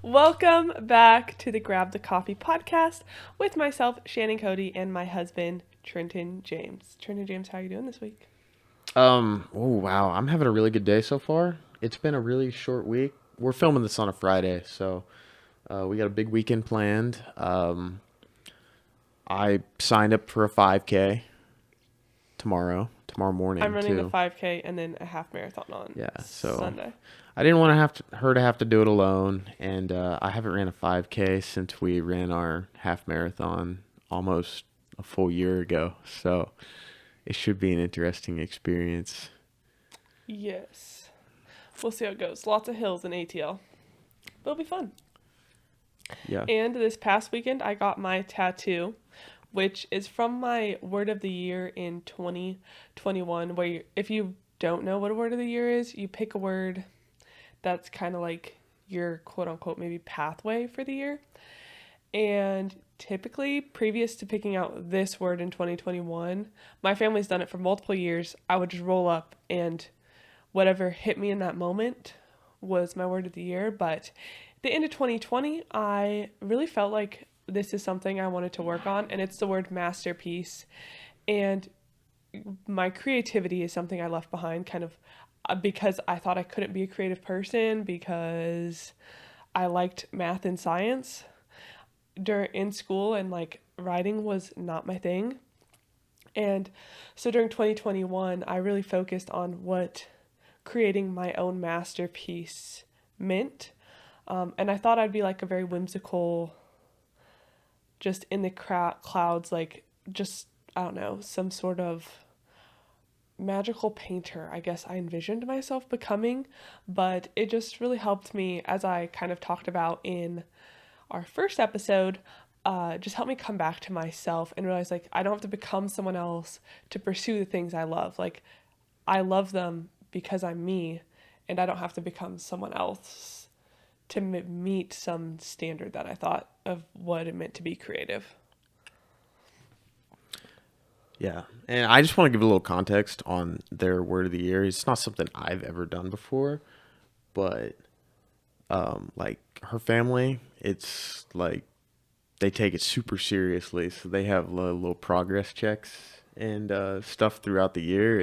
Welcome back to the Grab the Coffee podcast with myself, Shannon Cody, and my husband, Trenton James. Trenton James, how are you doing this week? Oh wow, I'm having a really good day so far. It's been a really short week. We're filming this on a Friday, so we got a big weekend planned. I signed up for a 5K tomorrow I'm morning running the too. 5K and then a half marathon on Yeah, so Sunday. I didn't want her to have to do it alone, and I haven't ran a 5K since we ran our half marathon almost a full year ago. So it should be an interesting experience. Yes. We'll see how it goes. Lots of hills in ATL. But it'll be fun. Yeah. And this past weekend, I got my tattoo, which is from my word of the year in 2021. If you don't know what a word of the year is, you pick a word that's kind of like your quote unquote maybe pathway for the year. And typically, previous to picking out this word in 2021, my family's done it for multiple years. I would just roll up and whatever hit me in that moment was my word of the year. But at the end of 2020, I really felt like this is something I wanted to work on, and it's the word masterpiece. And my creativity is something I left behind kind of because I thought I couldn't be a creative person because I liked math and science during in school, and like writing was not my thing. And so during 2021, I really focused on what creating my own masterpiece meant. And I thought I'd be like a very whimsical, just in the clouds, like just, I don't know, some sort of magical painter, I guess I envisioned myself becoming. But it just really helped me, as I kind of talked about in our first episode, just helped me come back to myself and realize like I don't have to become someone else to pursue the things I love. Like I love them because I'm me, and I don't have to become someone else to meet some standard that I thought of what it meant to be creative. Yeah, and I just want to give a little context on their word of the year. It's not something I've ever done before, but like her family, it's like they take it super seriously. So they have little progress checks and stuff throughout the year,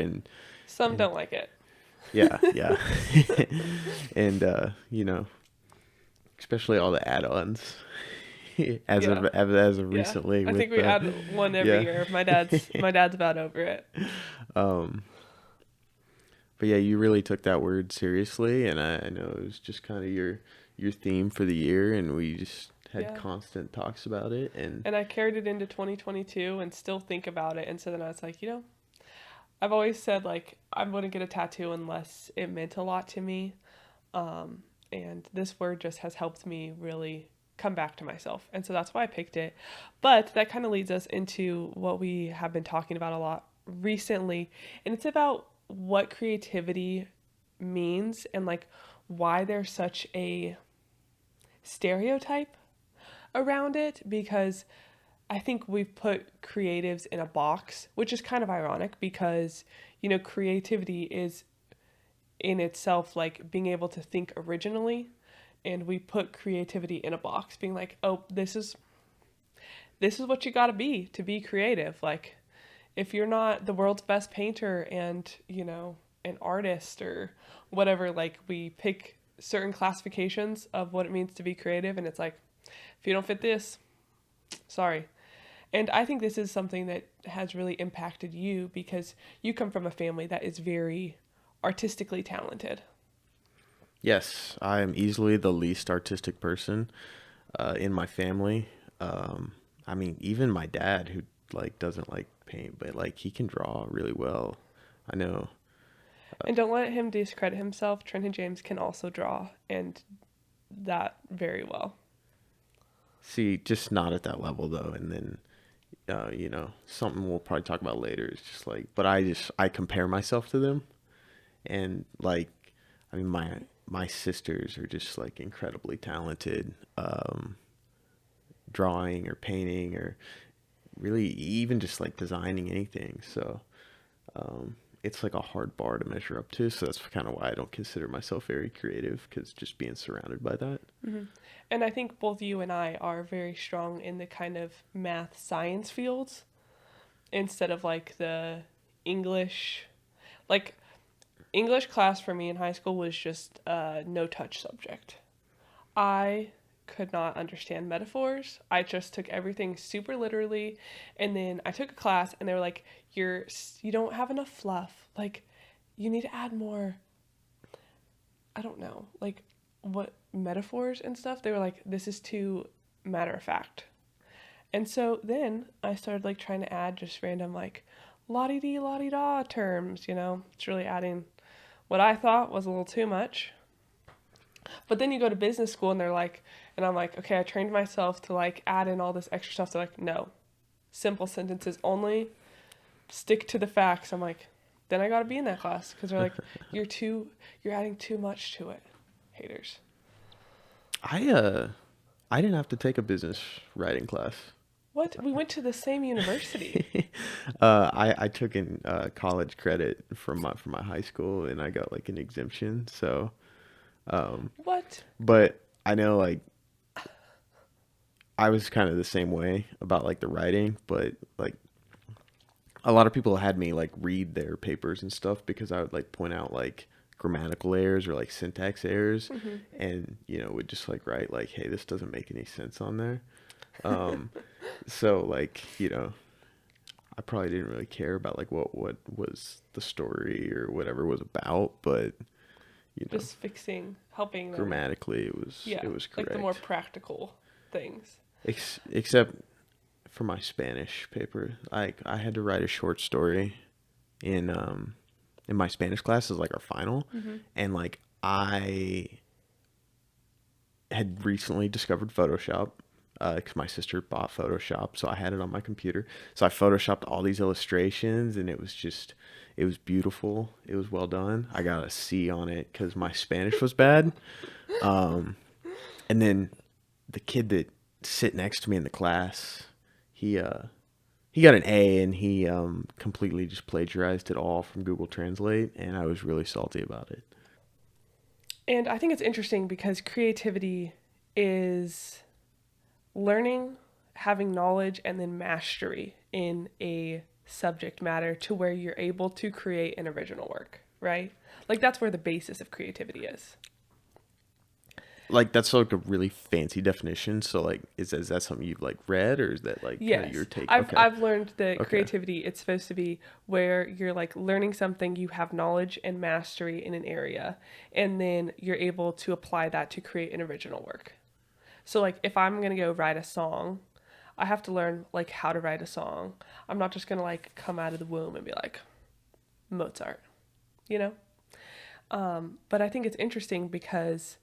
Some and don't like it. yeah, yeah, and especially all the add-ons as Yeah. of Yeah. recently I think with we add one every yeah. year. My dad's about over it. um But yeah, you really took that word seriously, and I know it was just kind of your theme for the year, and we just had Yeah. constant talks about it, and And I carried it into 2022 and still think about it. And so then I was like, I've always said like I wouldn't get a tattoo unless it meant a lot to me. And this word just has helped me really come back to myself. And so that's why I picked it. But that kind of leads us into what we have been talking about a lot recently. And it's about what creativity means and like why there's such a stereotype around it, because I think we've put creatives in a box, which is kind of ironic because, creativity is in itself like being able to think originally. And we put creativity in a box, being like, oh, this is what you got to be creative. Like, if you're not the world's best painter and, an artist or whatever, like, we pick certain classifications of what it means to be creative. And it's like, if you don't fit this, sorry. And I think this is something that has really impacted you because you come from a family that is very artistically talented. yes, I am easily the least artistic person in my family. I mean, even my dad, who like doesn't like paint, but like he can draw really well. I know. And don't let him discredit himself. Trenton James can also draw, and that very well. See, just not at that level though, and then something we'll probably talk about later is just like, but I compare myself to them, and like, I mean, my sisters are just like incredibly talented, drawing or painting or really even just like designing anything. So it's like a hard bar to measure up to. So that's kind of why I don't consider myself very creative, because just being surrounded by that. Hmm. And I think both you and I are very strong in the kind of math science fields instead of like the English. Like, English class for me in high school was just a no touch subject. I could not understand metaphors. I just took everything super literally, and then I took a class and they were like, you don't have enough fluff. Like, you need to add more, I don't know, like what metaphors and stuff. They were like, this is too matter of fact. And so then I started like trying to add just random like la di dee la di da terms, you know. It's really adding what I thought was a little too much. But then you go to business school and they're like, and I'm like, okay, I trained myself to like add in all this extra stuff. They're like, no, simple sentences only, stick to the facts. I'm like, then I got to be in that class because they're like, you're adding too much to it. Haters. I didn't have to take a business writing class. What? We went to the same university. I took in college credit from my high school, and I got like an exemption. So, um, What? but I know like I was kind of the same way about like the writing, but like a lot of people had me like read their papers and stuff because I would like point out like grammatical errors or like syntax errors, Hmm. and would just like write like, hey, this doesn't make any sense on there. Um, so like I probably didn't really care about like what was the story or whatever it was about, but you know, Just fixing, helping them. grammatically Yeah, it was like the more correct. practical things. Except for my Spanish paper, I had to write a short story in in my Spanish class as like our final, Hmm. and like I had recently discovered Photoshop because my sister bought Photoshop, so I had it on my computer. So I photoshopped all these illustrations, and it was beautiful. It was well done. I got a C on it because my Spanish was bad. Um, and then the kid that sit next to me in the class, he uh he got an A, and he completely just plagiarized it all from Google Translate, and I was really salty about it. And I think it's interesting because creativity is learning, having knowledge, and then mastery in a subject matter to where you're able to create an original work, right? Like that's where the basis of creativity is. Like that's like a really fancy definition. So like, is that something you've like read, or is that like kind of your Yes. take? I've Okay, I've learned that okay. creativity it's supposed to be where you're like learning something, you have knowledge and mastery in an area, and then you're able to apply that to create an original work. So like if I'm going to go write a song, I have to learn like how to write a song. I'm not just going to like come out of the womb and be like Mozart, you know? But I think it's interesting because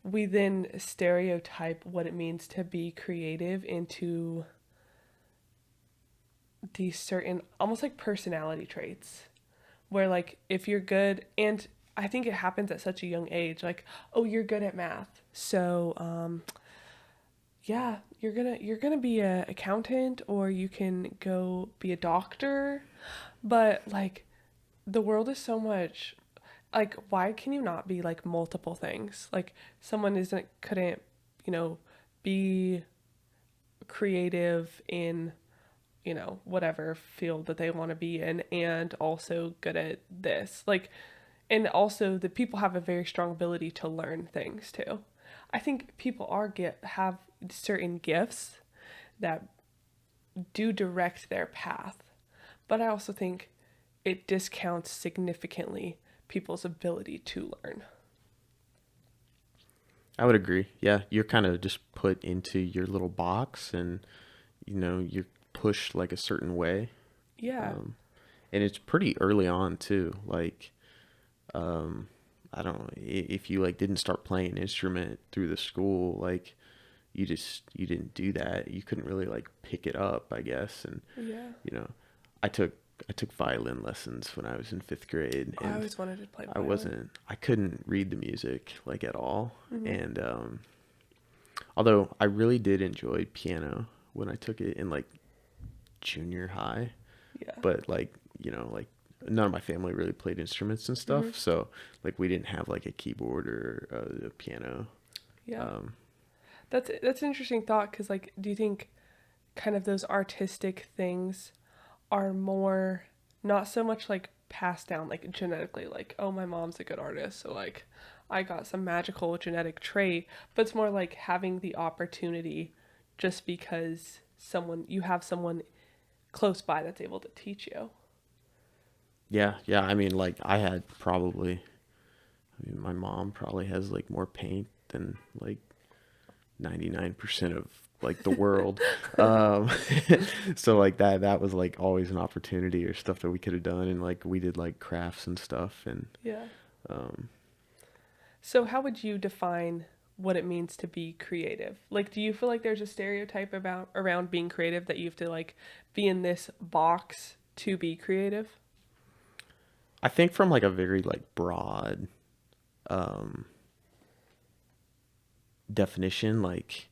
we then stereotype what it means to be creative into these certain almost like personality traits where like if you're good and I think it happens at such a young age like oh you're good at math so yeah you're gonna be a accountant or you can go be a doctor but like the world is so much like why can you not be like multiple things like someone isn't couldn't you know be creative in whatever field that they want to be in and also good at this. Like, and also the people have a very strong ability to learn things too. I think people have certain gifts that do direct their path, but I also think it discounts significantly people's ability to learn. I would agree. Yeah, you're kind of just put into your little box, and you're pushed like a certain way. Yeah. Um, and it's pretty early on too. Like, um, I don't know if you like didn't start playing an instrument through the school, like you didn't do that. You couldn't really like pick it up, I guess. And Yeah. you know, I took I took violin lessons when I was in fifth grade, I and always wanted to play violin. I couldn't read the music like at all. Hmm. And although I really did enjoy piano when I took it in like junior high, Yeah. but like none of my family really played instruments and Mm-hmm. stuff, so like we didn't have like a keyboard or a piano. Yeah. Um, That's an interesting thought because, like, do you think kind of those artistic things are more not so much like passed down like genetically, like, oh, my mom's a good artist, so like I got some magical genetic trait, but it's more like having the opportunity just because someone you have someone close by that's able to teach you. yeah, yeah. I mean, like I had probably. I mean, my mom probably has like more paint than like 99% of like the world. Um, so like that was like always an opportunity or stuff that we could have done, and like we did like crafts and stuff, and Yeah. um, So how would you define what it means to be creative? Like, do you feel like there's a stereotype about around being creative that you have to like be in this box to be creative? I think from like a very like broad um, definition, like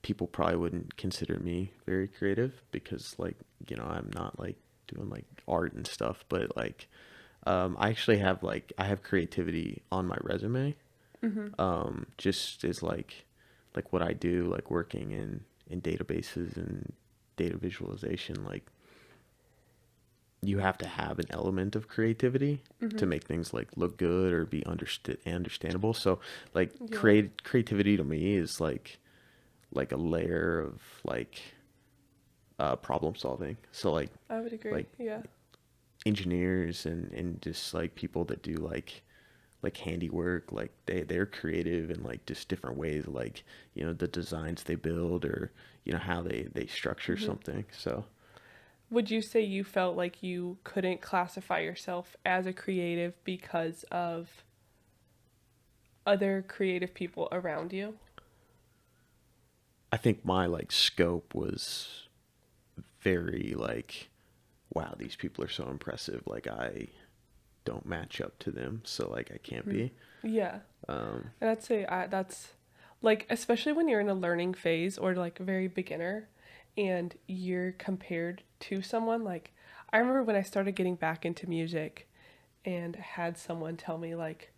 people probably wouldn't consider me very creative because like I'm not like doing like art and stuff, but like I actually have like I have creativity on my resume. Mm-hmm. Just as like what I do, like working in databases and data visualization, like you have to have an element of creativity Mm-hmm. to make things like look good or be understandable. So like Yeah, creativity to me is like a layer of like problem solving. So I would agree. like Yeah. engineers and just like people that do like handiwork, like they're creative in like just different ways, like the designs they build or how they structure Mm-hmm. something. So Would you say you felt like you couldn't classify yourself as a creative because of other creative people around you? I think my like scope was very like, wow, these people are so impressive, like I don't match up to them, so like I can't Mm-hmm. be. Yeah. um And I'd say that's like, especially when you're in a learning phase or like very beginner and you're compared to someone. Like, I remember when I started getting back into music and had someone tell me, like,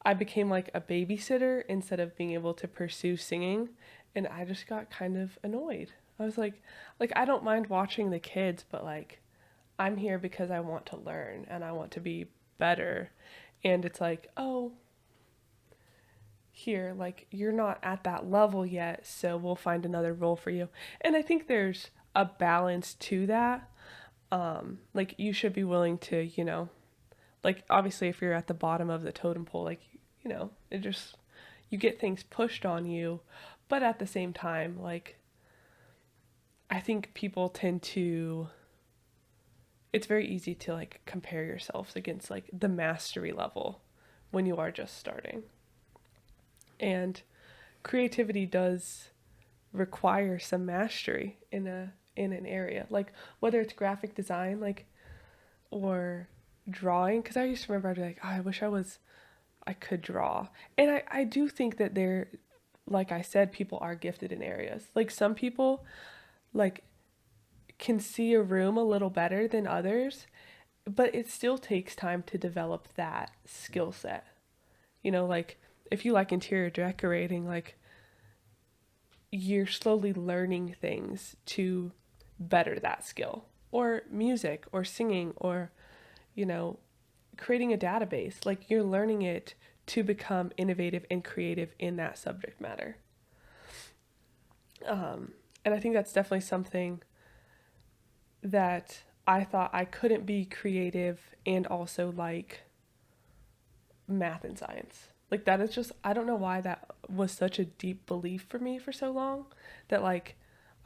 I became like a babysitter instead of being able to pursue singing. And I just got kind of annoyed. I was like, I don't mind watching the kids, but like, I'm here because I want to learn and I want to be better. And it's like, oh, here, like you're not at that level yet, so we'll find another role for you. And I think there's a balance to that. Like you should be willing to, like obviously if you're at the bottom of the totem pole, like, it just you get things pushed on you, but at the same time, like I think people tend to it's very easy to like compare yourselves against like the mastery level when you are just starting. And creativity does require some mastery in an area, like whether it's graphic design, like, or drawing, because I used to remember I'd be like, oh, I could draw. And I do think that there, like I said, people are gifted in areas, like some people like can see a room a little better than others, but it still takes time to develop that skill set. Like if you like interior decorating, like you're slowly learning things to better that skill, or music or singing or you know creating a database, like you're learning it to become innovative and creative in that subject matter. And I think that's definitely something that I thought I couldn't be creative and also like math and science. Like that is just, I don't know why that was such a deep belief for me for so long, that like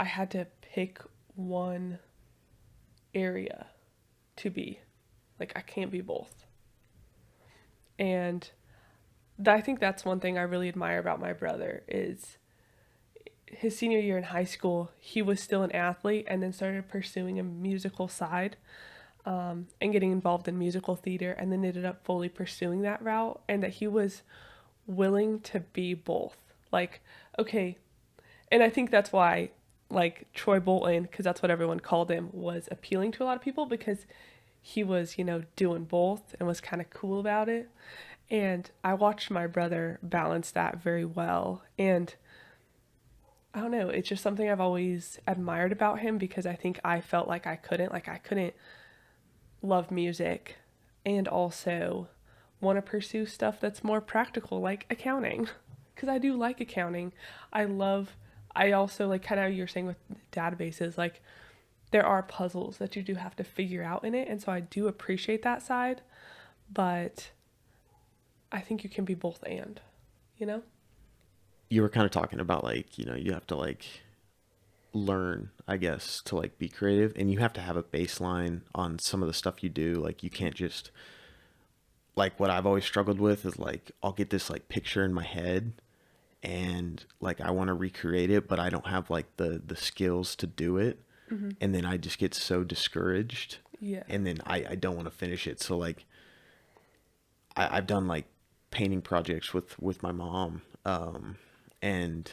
I had to pick one area to be. Like I can't be both. And I think that's one thing I really admire about my brother is his senior year in high school, he was still an athlete and then started pursuing a musical side, and getting involved in musical theater, and then ended up fully pursuing that route, and that he was willing to be both. Like, okay, and I think that's why, like, Troy Bolton, because that's what everyone called him, was appealing to a lot of people because he was, doing both and was kind of cool about it. And I watched my brother balance that very well. And I don't know, it's just something I've always admired about him because I think I felt like I couldn't love music and also want to pursue stuff that's more practical, like accounting. Because I do like accounting. I love, I also like kind of you're saying with databases, like there are puzzles that you do have to figure out in it. And so I do appreciate that side, but I think you can be both and, you know? You were kind of talking about like, you have to like learn, I guess, to like be creative, and you have to have a baseline on some of the stuff you do. Like you can't just, like, what I've always struggled with is like I'll get this like picture in my head and like I want to recreate it, but I don't have like the skills to do it. Mm-hmm. And then I just get so discouraged, Yeah. and then I don't want to finish it. So like I've done like painting projects with my mom, and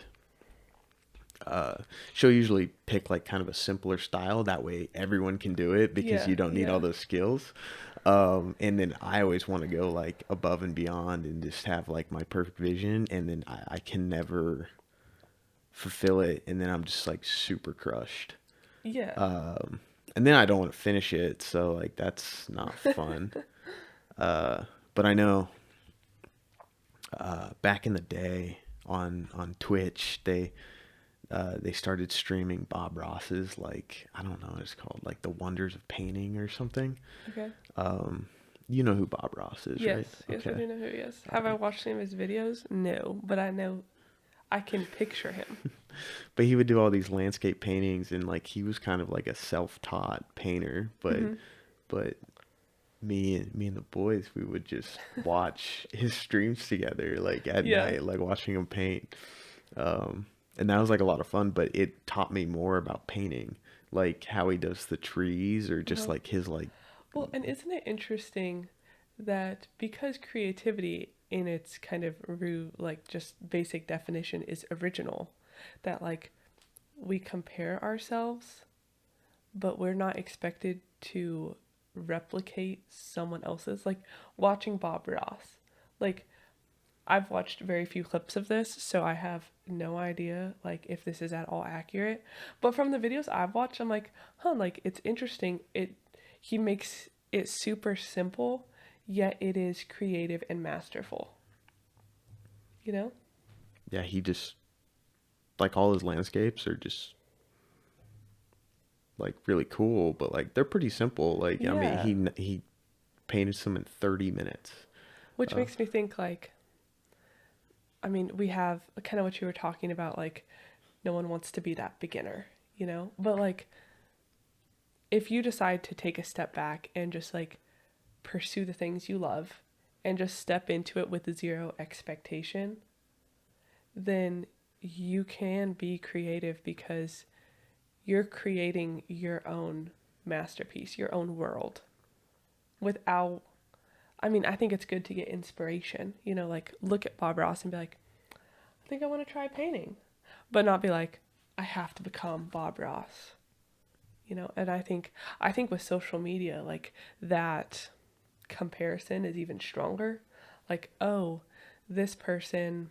uh, she'll usually pick like kind of a simpler style. That way everyone can do it because Yeah. you don't need all Yeah. those skills. And then I always want to go like above and beyond and just have like my perfect vision. And then I can never fulfill it. And then I'm just like super crushed. Yeah. And then I don't want to finish it. So like that's not fun. But I know back in the day on Twitch, they started streaming Bob Ross's, like, I don't know what it's called, like The Wonders of Painting or something. Okay. You know who Bob Ross is, Yes. right? Yes, I Okay. do know who he is. Have I watched any of his videos? No, but I know I can picture him. But he would do all these landscape paintings, and like he was kind of like a self-taught painter, but Hmm. but me and the boys, we would just watch his streams together like at Yeah. night, like watching him paint. And that was like a lot of fun, but it taught me more about painting, like how he does the trees or just Uh-huh. like his like. Well, and isn't it interesting that because creativity in its kind of root, like just basic definition, is original, that like we compare ourselves, but we're not expected to replicate someone else's. Like watching Bob Ross. Like I've watched very few clips of this, so I have no idea like if this is at all accurate. But from the videos I've watched, I'm like, huh, like it's interesting. He makes it super simple, yet it is creative and masterful. You know? Yeah, he just, like, all his landscapes are just like really cool, but like they're pretty simple. Like, I mean, Yeah. he painted some in 30 minutes. Which Uh, makes me think like I mean, we have kind of what you were talking about, like no one wants to be that beginner, you know? But like if you decide to take a step back and just like pursue the things you love and just step into it with zero expectation, then you can be creative because you're creating your own masterpiece, your own world without. I mean, I think it's good to get inspiration, like look at Bob Ross and be like, I think I want to try painting, but not be like, I have to become Bob Ross, and I think with social media, like that comparison is even stronger. Like, oh, this person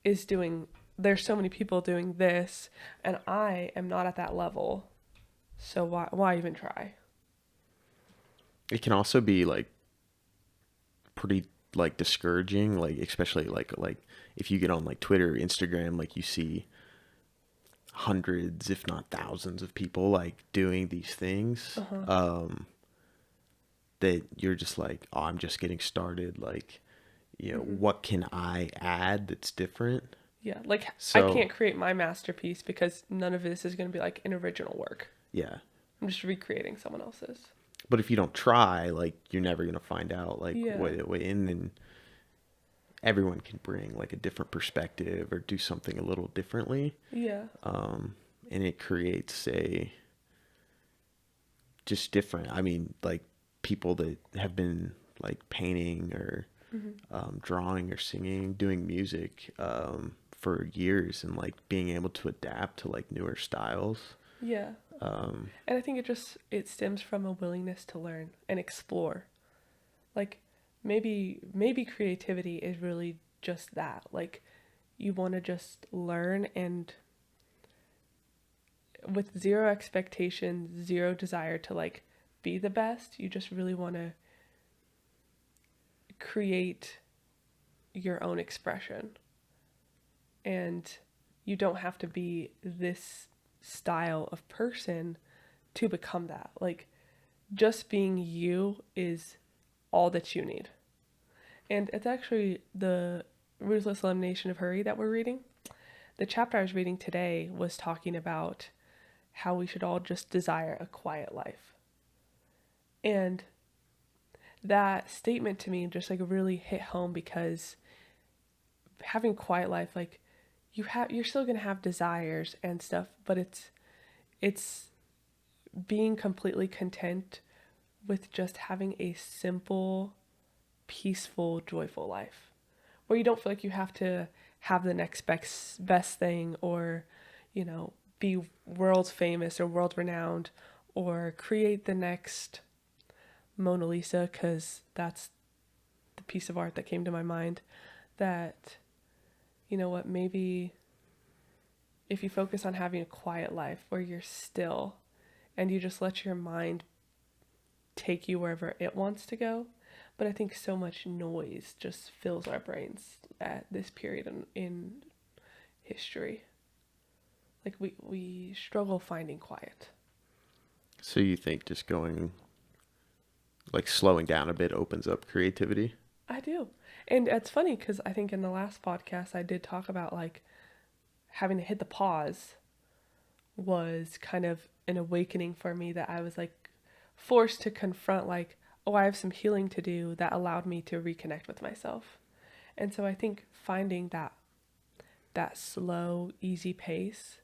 is doing, there's so many people doing this, and I am not at that level. So why even try? it can also be like pretty like discouraging, like especially like if you get on like Twitter, Instagram, like you see hundreds, if not thousands, of people like doing these things. Uh huh. That you're just like, oh, I'm just getting started. Like, Hmm. what can I add that's different? Yeah, like I So, can't create my masterpiece because none of this is going to be like an original work. yeah. I'm just recreating someone else's. But if you don't try, like, you're never gonna find out like Yeah. what in, and everyone can bring like a different perspective or do something a little differently. Yeah. And it creates a just different. I mean, like people that have been like painting or Hmm. drawing or singing, doing music for years, and like being able to adapt to like newer styles. Yeah. And I think it stems from a willingness to learn and explore. Like maybe creativity is really just that. Like you want to just learn, and with zero expectations, zero desire to like be the best, you just really want to create your own expression. And you don't have to be this style of person to become that. Like just being you is all that you need. And it's actually the Ruthless Elimination of Hurry that we're reading. The chapter I was reading today was talking about how we should all just desire a quiet life. And that statement to me just like really hit home, because having a quiet life, like you're still going to have desires and stuff, but it's being completely content with just having a simple, peaceful, joyful life where you don't feel like you have to have the next best thing, or, you know, be world famous or world renowned, or create the next Mona Lisa, because that's the piece of art that came to my mind. That, you know what, maybe if you focus on having a quiet life where you're still and you just let your mind take you wherever it wants to go. But I think so much noise just fills our brains at this period in history. Like we struggle finding quiet. So you think just going, like slowing down a bit opens up creativity? I do. And it's funny because I think in the last podcast I did talk about like having to hit the pause was kind of an awakening for me, that I was like forced to confront like, oh, I have some healing to do, that allowed me to reconnect with myself. And so I think finding that slow, easy pace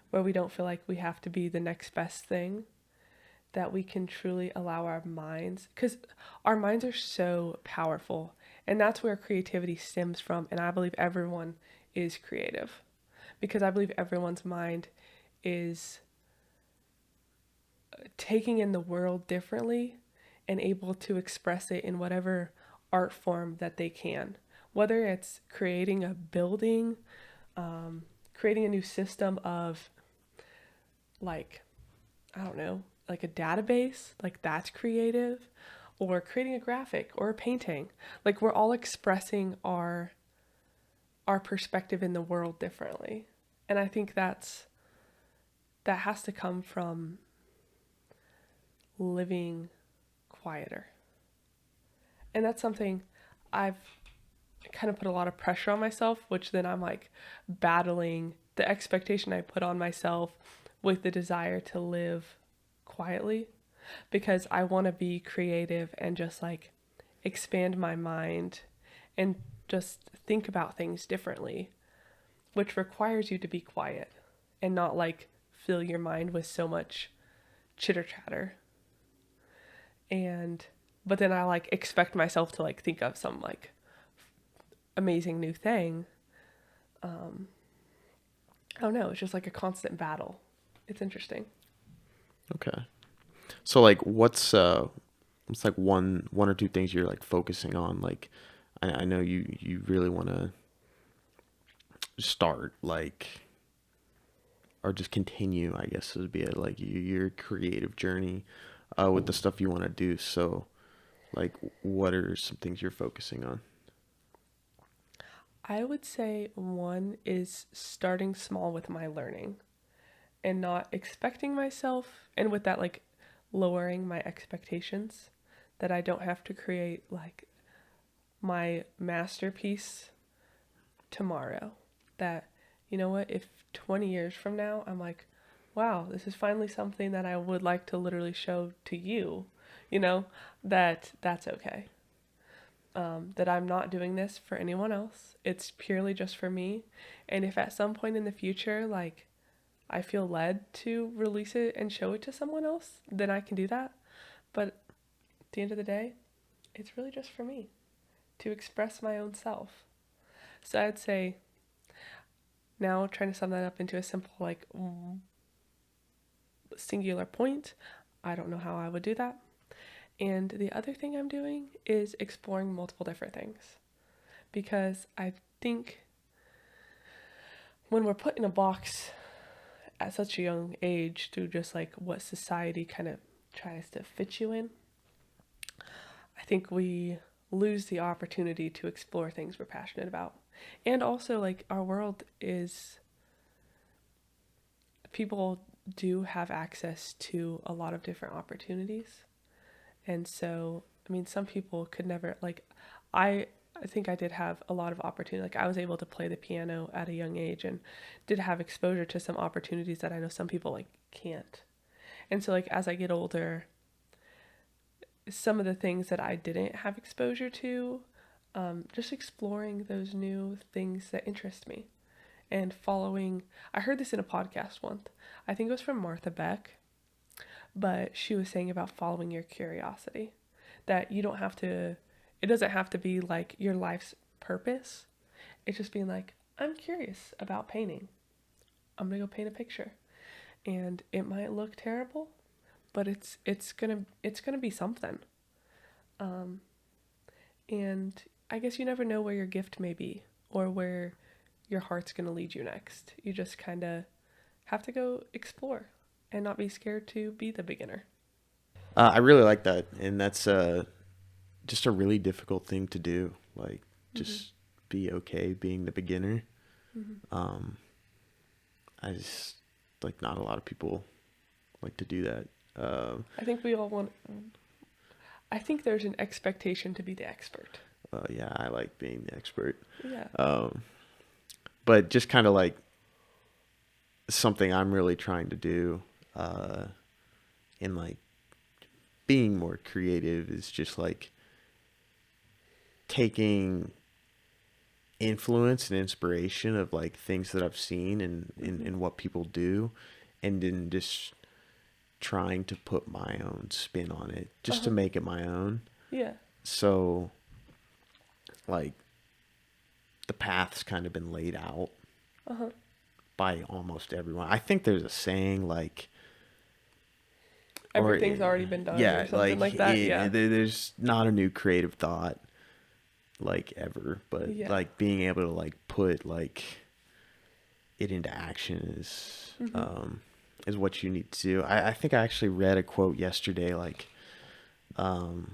where we don't feel like we have to be the next best thing, that we can truly allow our minds, because our minds are so powerful, and that's where creativity stems from. And I believe everyone is creative, because I believe everyone's mind is taking in the world differently and able to express it in whatever art form that they can. Whether it's creating a building, creating a new system of, like, I don't know, like a database, like that's creative, or creating a graphic or a painting. Like we're all expressing our perspective in the world differently. And I think that has to come from living quieter. And that's something I've kind of put a lot of pressure on myself, which then I'm like battling the expectation I put on myself with the desire to live quietly, because I want to be creative and just like expand my mind and just think about things differently, which requires you to be quiet and not like fill your mind with so much chitter chatter. And but then I like expect myself to like think of some like amazing new thing. um I don't know, it's just like a constant battle. It's interesting. Okay. So like what's like one or two things you're like focusing on? Like I know you really want to start like, or just continue, I guess would be it, like your creative journey with the stuff you want to do. So like what are some things you're focusing on? I would say one is starting small with my learning and not expecting myself, and with that like lowering my expectations, that I don't have to create like my masterpiece tomorrow. That, you know what, if 20 years from now I'm like, wow, this is finally something that I would like to literally show to you, you know, that's okay. That I'm not doing this for anyone else. It's purely just for me. And if at some point in the future, like, I feel led to release it and show it to someone else, then I can do that. But at the end of the day, it's really just for me to express my own self. So I'd say, now trying to sum that up into a simple, like, singular point. I don't know how I would do that. And the other thing I'm doing is exploring multiple different things because I think when we're put in a box at such a young age through just like what society kind of tries to fit you in, I think we lose the opportunity to explore things we're passionate about. And also, like, our world is, people do have access to a lot of different opportunities. And so, I mean, some people could never, like, I, I think I did have a lot of opportunity. Like, I was able to play the piano at a young age and did have exposure to some opportunities that I know some people, like, can't. And so, like, as I get older, some of the things that I didn't have exposure to, just exploring those new things that interest me and following. I heard this in a podcast once. I think it was from Martha Beck, but she was saying about following your curiosity. That you don't have to, it doesn't have to be like your life's purpose. It's just being like, I'm curious about painting. I'm gonna go paint a picture. And it might look terrible, but it's gonna be something. Um, and I guess you never know where your gift may be or where your heart's gonna lead you next. You just kind of have to go explore and not be scared to be the beginner. I really like that, and that's just a really difficult thing to do. Like, Mm-hmm. just be okay being the beginner. Mm-hmm. Um, I just like not a lot of people like to do that. I think we all want. I think there's an expectation to be the expert. Yeah, I like being the expert. Yeah. Um, but just kind of like something I'm really trying to do, uh, in like being more creative is just like taking influence and inspiration of like things that I've seen and Mm-hmm. in what people do, and then just trying to put my own spin on it Uh just to huh. make it my own. Yeah. So like the path's kind of been laid out Uh huh. by almost everyone. I think there's a saying like, or Everything's already been done yeah, or something like like that. Yeah. there's not a new creative thought like ever, but Yeah. like being able to like put like it into action Mm-hmm. is what you need to do. I think I actually read a quote yesterday like um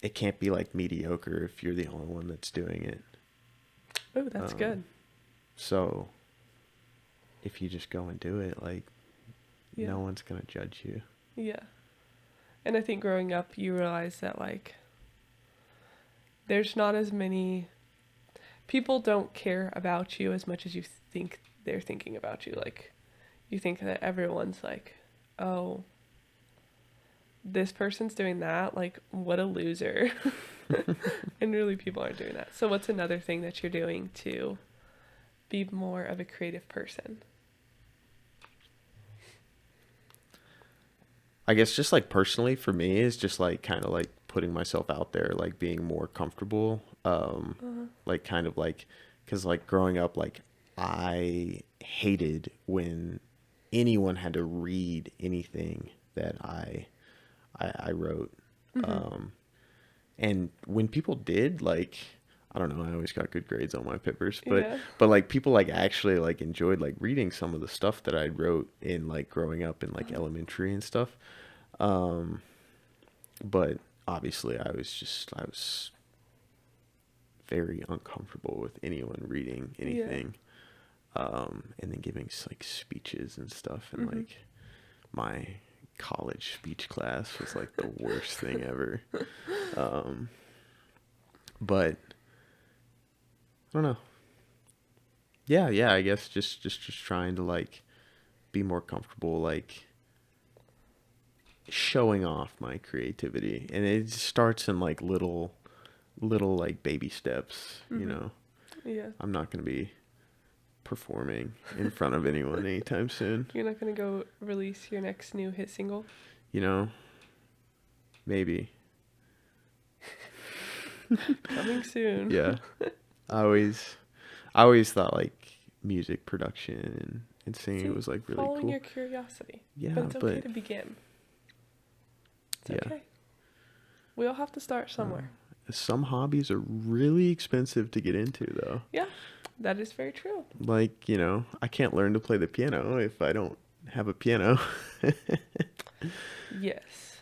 it can't be like mediocre if you're the only one that's doing it. Oh, that's Um good. so if you just go and do it, like Yeah. no one's gonna judge you. Yeah. And I think growing up, you realize that like there's not as many people don't care about you as much as you think they're thinking about you. Like you think that everyone's like, oh, this person's doing that. Like what a loser. And really, people aren't doing that. So, what's another thing that you're doing to be more of a creative person? I guess just like personally for me is just like kind of like putting myself out there, like being more comfortable. Uh-huh. Like kind of like, cause like growing up, like I hated when anyone had to read anything that I wrote. Mm-hmm. Um, and when people did, like, I don't know, I always got good grades on my papers, Yeah. but like people like actually like enjoyed like reading some of the stuff that I wrote in like growing up in like Uh-huh. elementary and stuff. Um, but obviously I was very uncomfortable with anyone reading Yeah. anything. And then giving like speeches and stuff, and Mm-hmm. like my college speech class was like the worst thing ever. Um, but I don't know. Yeah, I guess just trying to like be more comfortable, like showing off my creativity, and it starts in like little like baby steps. You Mm-hmm. know, Yeah. I'm not gonna be performing in front of anyone anytime soon. You're not gonna go release your next new hit single. You know, maybe. Coming soon. Yeah. I always I always thought like music production and singing See, was like really following cool. your curiosity. Yeah, But it's okay but to begin. It's yeah, okay. We all have to start somewhere. some hobbies are really expensive to get into though. Yeah, that is very true. Like, I can't learn to play the piano if I don't have a piano. Yes.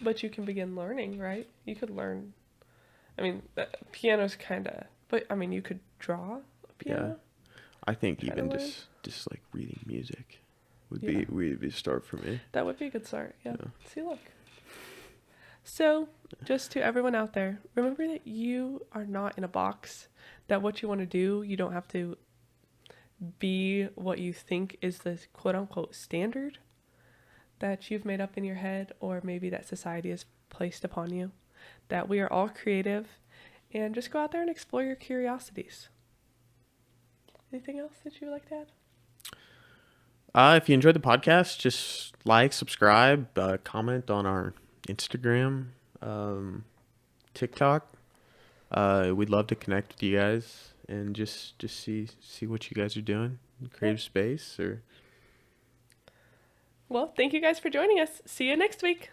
But you can begin learning, right? You could learn. I mean, piano's kind of. But, I mean, you could draw a Yeah. piano. I think Try to even learn. just like reading music would Yeah. be a start for me. That would be a good start. Yeah. Yeah. See, look. So, just to everyone out there, remember that you are not in a box. That what you want to do, you don't have to be what you think is the quote unquote standard that you've made up in your head, or maybe that society has placed upon you. That we are all creative, and just go out there and explore your curiosities. Anything else that you would like to add? If you enjoyed the podcast, just like, subscribe, comment on our Instagram, TikTok. We'd love to connect with you guys and just see what you guys are doing in creative space or. Well, thank you guys for joining us. See you next week.